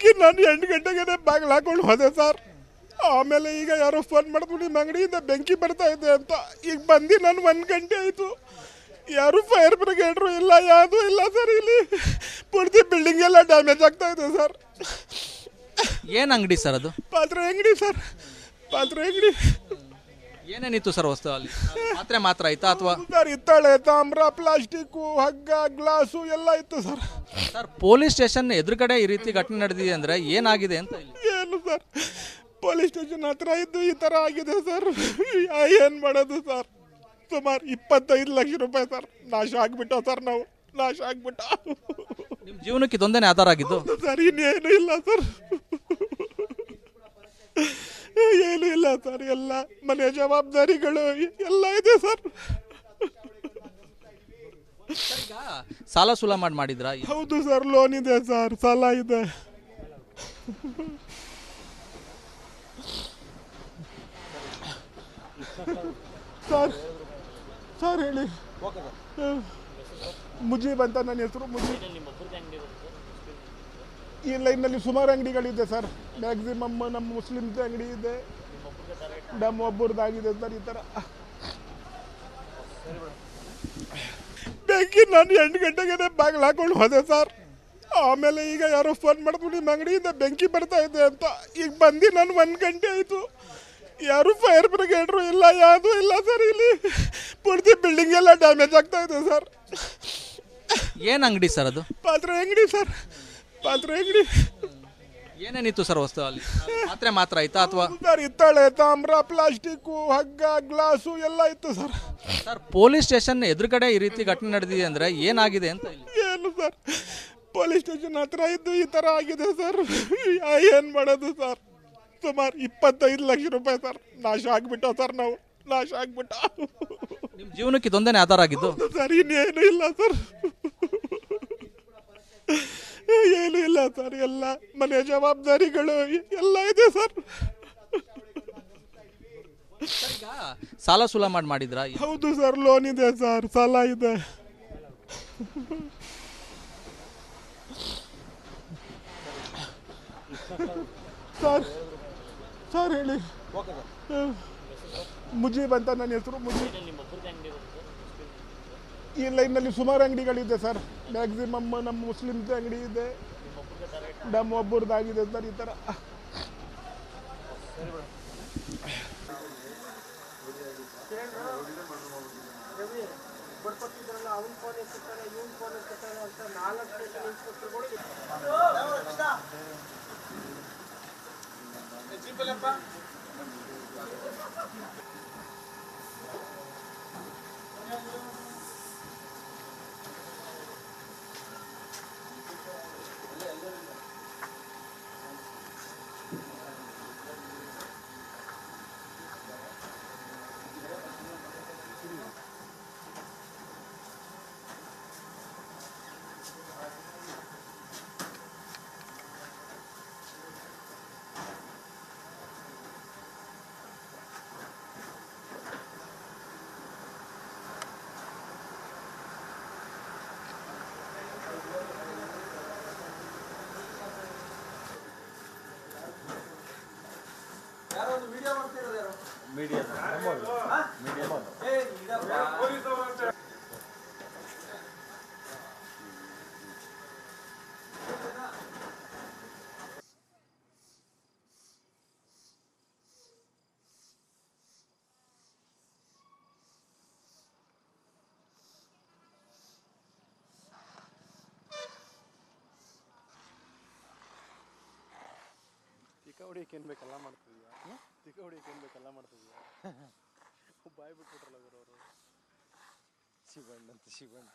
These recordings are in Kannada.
ಬೆಂಕಿ ನಾನು 8 ಗಂಟೆಗೆ ಬಾಗಿಲು ಹಾಕೊಂಡು ಹೋದೆ ಸರ್. ಆಮೇಲೆ ಈಗ ಯಾರೋ ಫೋನ್ ಮಾಡಿದ್ರು ನಿಮ್ಮ ಅಂಗಡಿಯಿಂದ ಬೆಂಕಿ ಬರ್ತಾ ಇದೆ ಅಂತ. ಈಗ ಬಂದು ನಾನು 1 ಗಂಟೆ ಆಯಿತು. ಯಾರು ಫೈರ್ ಬ್ರಿಗೇಡ್ರು ಇಲ್ಲ, ಯಾವುದೂ ಇಲ್ಲ ಸರ್. ಇಲ್ಲಿ ಪೂರ್ತಿ ಬಿಲ್ಡಿಂಗ್ ಎಲ್ಲ ಡ್ಯಾಮೇಜ್ ಆಗ್ತಾ ಇದೆ ಸರ್. ಏನು ಅಂಗಡಿ ಸರ್ ಅದು? ಪಾತ್ರೆ ಅಂಗಡಿ ಸರ್, ಪಾತ್ರೆ ಅಂಗಡಿ ಏನೇನಿತ್ತು ಸರ್ ವಸ್ತು ಅಲ್ಲಿ? ಮಾತ್ರೆ ಮಾತ್ರ ಆಯ್ತಾ ಅಥವಾ? ಸರ್ ಹಿತ್ತಾಳೆ, ತಾಮ್ರ, ಪ್ಲಾಸ್ಟಿಕ್ಕು, ಹಗ್ಗ, ಗ್ಲಾಸು ಎಲ್ಲ ಇತ್ತು ಸರ್. ಸರ್ ಪೊಲೀಸ್ ಸ್ಟೇಷನ್ ಎದುರುಗಡೆ ಈ ರೀತಿ ಘಟನೆ ನಡೆದಿದೆ ಅಂದರೆ ಏನಾಗಿದೆ ಅಂತ ಇಲ್ಲಿ? ಏನು ಸರ್, ಪೊಲೀಸ್ ಸ್ಟೇಷನ್ ಹತ್ರ ಇದ್ದು ಈ ಥರ ಆಗಿದೆ ಸರ್. ಏನು ಮಾಡೋದು ಸರ್? ಸುಮಾರು 25 ಲಕ್ಷ ರೂಪಾಯಿ ಸರ್ ನಾಶ ಆಗಿಬಿಟ್ಟು ಸರ್. ನಾವು ನಾಶ ಆಗಿಬಿಟ್ಟು ನಿಮ್ಮ ಜೀವನಕ್ಕೆ ಇದೊಂದೇ ಆಧಾರ ಆಗಿದ್ದು ಸರ್. ಇನ್ನೇನು ಇಲ್ಲ ಸರ್, ಏನು ಇಲ್ಲ ಸರ್. ಎಲ್ಲ ಮನೆ ಜವಾಬ್ದಾರಿಗಳು ಎಲ್ಲ ಇದೆ ಸರ್. ಈಗ ಸಾಲ ಸೂಲ ಮಾಡಿದ್ರಾ? ಹೌದು ಸರ್, ಲೋನ್ ಇದೆ ಸರ್, ಸಾಲ ಇದೆ. ಸರ್ ಸರ್ ಹೇಳಿ. ಮುಜೀಬ್ ಅಂತ ನನ್ನ ಹೆಸರು, ಮುಜೀಬ್. ಈ ಲೈನ್ನಲ್ಲಿ ಸುಮಾರು ಅಂಗಡಿಗಳಿದೆ ಸರ್. ಮ್ಯಾಕ್ಸಿಮಮ್ ನಮ್ಮ ಮುಸ್ಲಿಮ್ಸ್ ಅಂಗಡಿ ಇದೆ, ನಮ್ಮ ಒಬ್ಬರದಾಗಿದೆ ಸರ್. ಈ ಥರ ಬೆಂಕಿ ನಾನು 8 ಗಂಟೆಗೆ ಬಾಗಿಲು ಹಾಕೊಂಡು ಹೋದೆ ಸರ್. ಆಮೇಲೆ ಈಗ ಯಾರೋ ಫೋನ್ ಮಾಡಿದ್ರು ನಿಮ್ಮ ಅಂಗಡಿಯಿಂದ ಬೆಂಕಿ ಬರ್ತಾ ಇದೆ ಅಂತ. ಈಗ ಬಂದು ನಾನು 1 ಗಂಟೆ ಆಯಿತು. ಯಾರು ಫೈರ್ ಬ್ರಿಗೇಡ್ರು ಇಲ್ಲ, ಯಾವುದೂ ಇಲ್ಲ ಸರ್. ಇಲ್ಲಿ ಪೂರ್ತಿ ಬಿಲ್ಡಿಂಗ್ ಎಲ್ಲ ಡ್ಯಾಮೇಜ್ ಆಗ್ತಾ ಇದೆ ಸರ್. ಏನು ಅಂಗಡಿ ಸರ್ ಅದು? ಪಾತ್ರೆ ಅಂಗಡಿ ಸರ್, ಪಾತ್ರೆ ಅಂಗಡಿ ಏನೇನಿತ್ತು ಸರ್ ವಸ್ತು ಅಲ್ಲಿ? ಮಾತ್ರೆ ಮಾತ್ರ ಆಯ್ತಾ ಅಥವಾ? ಸರ್ ಹಿತ್ತಾಳೆ, ತಾಮ್ರ, ಪ್ಲಾಸ್ಟಿಕ್ಕು, ಹಗ್ಗ, ಗ್ಲಾಸು ಎಲ್ಲ ಇತ್ತು ಸರ್. ಸರ್ ಪೊಲೀಸ್ ಸ್ಟೇಷನ್ ಎದುರುಗಡೆ ಈ ರೀತಿ ಘಟನೆ ನಡೆದಿದೆ ಅಂದರೆ ಏನಾಗಿದೆ ಅಂತ ಇಲ್ಲಿ? ಏನು ಸರ್, ಪೊಲೀಸ್ ಸ್ಟೇಷನ್ ಹತ್ರ ಇದ್ದು ಈ ಥರ ಆಗಿದೆ ಸರ್. ಏನು ಮಾಡೋದು ಸರ್? ಸುಮಾರು 25 ಲಕ್ಷ ರೂಪಾಯಿ ಸರ್ ನಾಶ ಆಗಿಬಿಟ್ಟು ಸರ್. ನಾವು ನಾಶ ಆಗಿಬಿಟ್ಟು ನಿಮ್ಮ ಜೀವನಕ್ಕೆ ಇದೊಂದೇ ಆಧಾರ ಆಗಿದ್ದು ಸರ್. ಇನ್ನೇನು ಇಲ್ಲ ಸರ್, ಏನು ಇಲ್ಲ ಸರ್. ಎಲ್ಲ ಮನೆ ಜವಾಬ್ದಾರಿಗಳು ಎಲ್ಲ ಇದೆ ಸರ್. ಈಗ ಸಾಲ ಸೂಲ ಮಾಡಿದ್ರಾ? ಹೌದು ಸರ್, ಲೋನ್ ಇದೆ ಸರ್, ಸಾಲ ಇದೆ. ಸರ್ ಸರ್ ಹೇಳಿ. ಮುಜೀಬ್ ಅಂತ ನನ್ನ ಹೆಸರು, ಮುಜೀಬ್. ಈ ಲೈನ್ನಲ್ಲಿ ಸುಮಾರು ಅಂಗಡಿಗಳಿದೆ ಸರ್. ಮ್ಯಾಕ್ಸಿಮಮ್ ನಮ್ಮ ಮುಸ್ಲಿಮ್ಸ್ ಅಂಗಡಿ ಇದೆ, ನಮ್ಮ ಒಬ್ಬರದಾಗಿದೆ ಸರ್. ಈ ಥರ ತಿಕ್ಕ ಹೊಡಿಯಕ್ಕೆ ಏನು ಬೇಕೆಲ್ಲ ಮಾಡ್ತಿದ್ಯಾ? ತಿಕ್ಕ ಹೊಡಿಯಕ್ಕೆ ಏನು ಬೇಕೆಲ್ಲ ಮಾಡ್ತಿದ್ಯಾ? ಬಾಯ್ ಬಿಟ್ಬಿಟ್ರಲ್ಲ ಗುರು ಅವರು. ಶಿವಣ್ಣ ಅಂತ ಶಿವಣ್ಣ.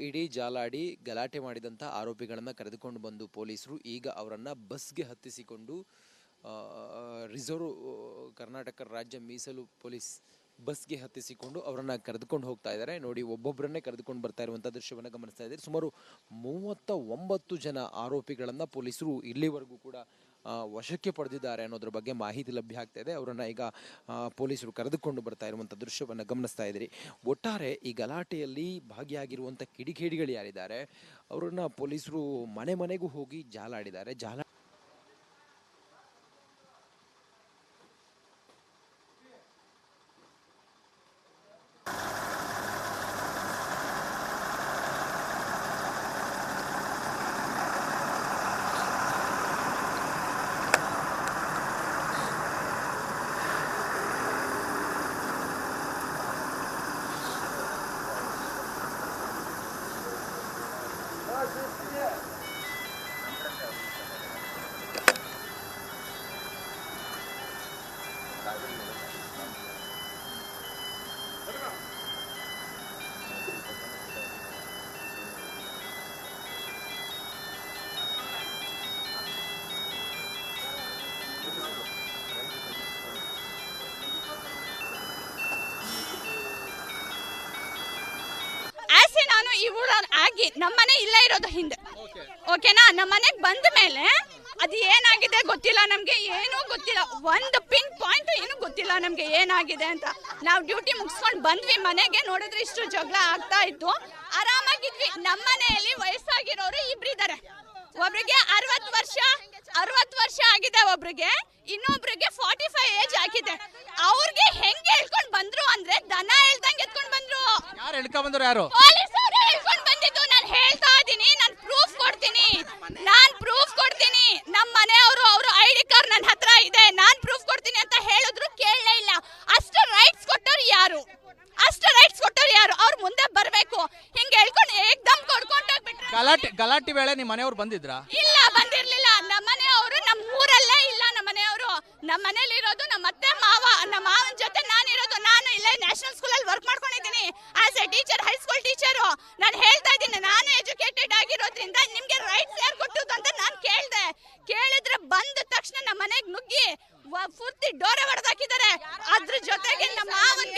ಇಡೀ ಜಾಲಾಡಿ ಗಲಾಟೆ ಮಾಡಿದಂಥ ಆರೋಪಿಗಳನ್ನು ಕರೆದುಕೊಂಡು ಬಂದು ಪೊಲೀಸರು ಈಗ ಅವರನ್ನು ಬಸ್ಗೆ ಹತ್ತಿಸಿಕೊಂಡು ರಿಸರ್ವ್ ಕರ್ನಾಟಕ ರಾಜ್ಯ ಮೀಸಲು ಪೊಲೀಸ್ ಬಸ್ಗೆ ಹತ್ತಿಸಿಕೊಂಡು ಅವರನ್ನು ಕರೆದುಕೊಂಡು ಹೋಗ್ತಾ ಇದ್ದಾರೆ. ನೋಡಿ, ಒಬ್ಬೊಬ್ಬರನ್ನೇ ಕರೆದುಕೊಂಡು ಬರ್ತಾ ಇರುವಂಥ ದೃಶ್ಯವನ್ನು ಗಮನಿಸ್ತಾ ಇದ್ದಾರೆ. ಸುಮಾರು 39 ಜನ ಆರೋಪಿಗಳನ್ನು ಪೊಲೀಸರು ಇಲ್ಲಿವರೆಗೂ ಕೂಡ ವಶಕ್ಕೆ ಪಡೆದಿದ್ದಾರೆ ಅನ್ನೋದ್ರ ಬಗ್ಗೆ ಮಾಹಿತಿ ಲಭ್ಯ ಆಗ್ತಾ ಇದೆ. ಅವರನ್ನು ಈಗ ಪೊಲೀಸರು ಕರೆದುಕೊಂಡು ಬರ್ತಾ ಇರುವಂಥ ದೃಶ್ಯವನ್ನು ಗಮನಿಸ್ತಾ ಇದ್ದೀರಿ. ಒಟ್ಟಾರೆ ಈ ಗಲಾಟೆಯಲ್ಲಿ ಭಾಗಿಯಾಗಿರುವಂಥ ಕಿಡಿಗೇಡಿಗಳು ಯಾರಿದ್ದಾರೆ ಅವರನ್ನು ಪೊಲೀಸರು ಮನೆ ಮನೆಗೂ ಹೋಗಿ ಜಾಲಾಡಿದ್ದಾರೆ. ಆಗಿ ನಮ್ಮನೆ ಇಲ್ಲೇ ಇರೋದು ಹಿಂದೆ, ಓಕೆನಾ? ನಮ್ಮನೆಗೆ ಬಂದ ಮೇಲೆ ಅದು ಏನಾಗಿದೆ ಗೊತ್ತಿಲ್ಲ, ನಮ್ಗೆ ಏನೂ ಗೊತ್ತಿಲ್ಲ, ಒಂದು ಪಿನ್ ಪಾಯಿಂಟ್ ಏನು ಗೊತ್ತಿಲ್ಲ ನಮ್ಗೆ ಏನಾಗಿದೆ ಅಂತ. ನಾವು ಡ್ಯೂಟಿ ಮುಗಿಸ್ಕೊಂಡು ಬಂದ್ವಿ ಮನೆಗೆ, ನೋಡಿದ್ರೆ ಇಷ್ಟು ಜಗಳ ಆಗ್ತಾ ಇತ್ತು. ಆರಾಮಾಗಿದ್ವಿ. ನಮ್ಮನೆಯಲ್ಲಿ ವಯಸ್ಸಾಗಿರೋರು ಇಬ್ರಿದ್ದಾರೆ. ಒಬ್ರಿಗೆ 60 ವರ್ಷ ಆಗಿದೆ, ಒಬ್ರಿಗೆ ಇನ್ನೊಬ್ರಿಗೆ 45 ಏಜ್ ಆಗಿದೆ. ಅವ್ರಿಗೆ ಹೆಂಗೆ ಹೇಳ್ಕೊಂಡ್ ಬಂದ್ರು ಅಂದ್ರೆ ದನ ಹೇಳ್ದಂಗೆ ಎತ್ಕೊಂಡ್ ಬಂದ್ರು. ಯಾರು ಹೇಳ್ಕೊಂಡ್ ಬಂದ್ರು? ಯಾರು? ಪೊಲೀಸರು ಹೇಳ್ಕೊಂಡ್ ಬಂದಿದ್ದು. ನಾನು ಹೇಳ್ತಾ ಇದೀನಿ, ನಾನು ಪ್ರೂಫ್ ಕೊಡ್ತೀನಿ. ನಮ್ಮ ಮನೆಯವರು, ಅವರು ಐಡಿ ಕಾರ್ಡ್ ನನ್ನ ಹತ್ರ ಇದೆ, ನಾನ್ ಪ್ರೂಫ್ ಕೊಡ್ತೀನಿ ಅಂತ ಹೇಳಿದ್ರು, ಕೇಳಲೇ ಇಲ್ಲ. ಅಷ್ಟು ರೈಟ್ಸ್ ಕೊಟ್ಟವ್ರು ಯಾರು? ಅವ್ರು ಮುಂದೆ ಬರ್ಬೇಕು. ಹಿಂಗೆ ಹೇಳ್ಕೊಂಡು ಏಕ್ದಮ್ ಕೊಡ್ಕೊಂಡೋಗ್ಬಿಟ್ರೆ. ಗಲಾಟೆ ವೇಳೆ ನಿಮ್ಮ ಮನೆಯವ್ರು ಬಂದಿದ್ರಾ? ಇಲ್ಲ, ಬಂದಿರ್ಲಿಲ್ಲ. ನಮ್ಮ ಮನೆಯವರು ನಮ್ಮ ಊರಲ್ಲೇ ಇಲ್ಲ. ನಮ್ಮ ಮನೇಲಿ ಇರೋದು ನಮ್ಮ ಅತ್ತೆ ಮಾವ. ನಮ್ಮ ಮಾವನ ಜೊತೆ ನಾನಿರೋದು. ನಾನು ಇಲ್ಲೇ ನ್ಯಾಷನಲ್ ಸ್ಕೂಲಲ್ಲಿ ವರ್ಕ್ ಮಾಡ್ಕೊಂಡಿದ್ದೀನಿ as A teacher, high school teacher. ನಾನು ಹೇಳ್ತಾ ಇದ್ದೀನಿ, ನಾನು ಎಜುಕೇಟೆಡ್ ಆಗಿರೋದ್ರಿಂದ ನಿಮ್ಗೆ ರೈಟ್ಸ್ ಯಾರು ಕೊಟ್ಟದ್ದು ಅಂತ ನಾನು ಕೇಳಿದ್ರೆ ಬಂದ ತಕ್ಷಣ ನಮ್ಮ ಮನೆಗೆ ನುಗ್ಗಿ ಪೂರ್ತಿ ಡೋರೆ ಹೊಡೆದಾಕಿದ್ದಾರೆ. ಅದ್ರ ಜೊತೆಗೆ ನಮ್ಮ ಮಾವನ್ಗೆ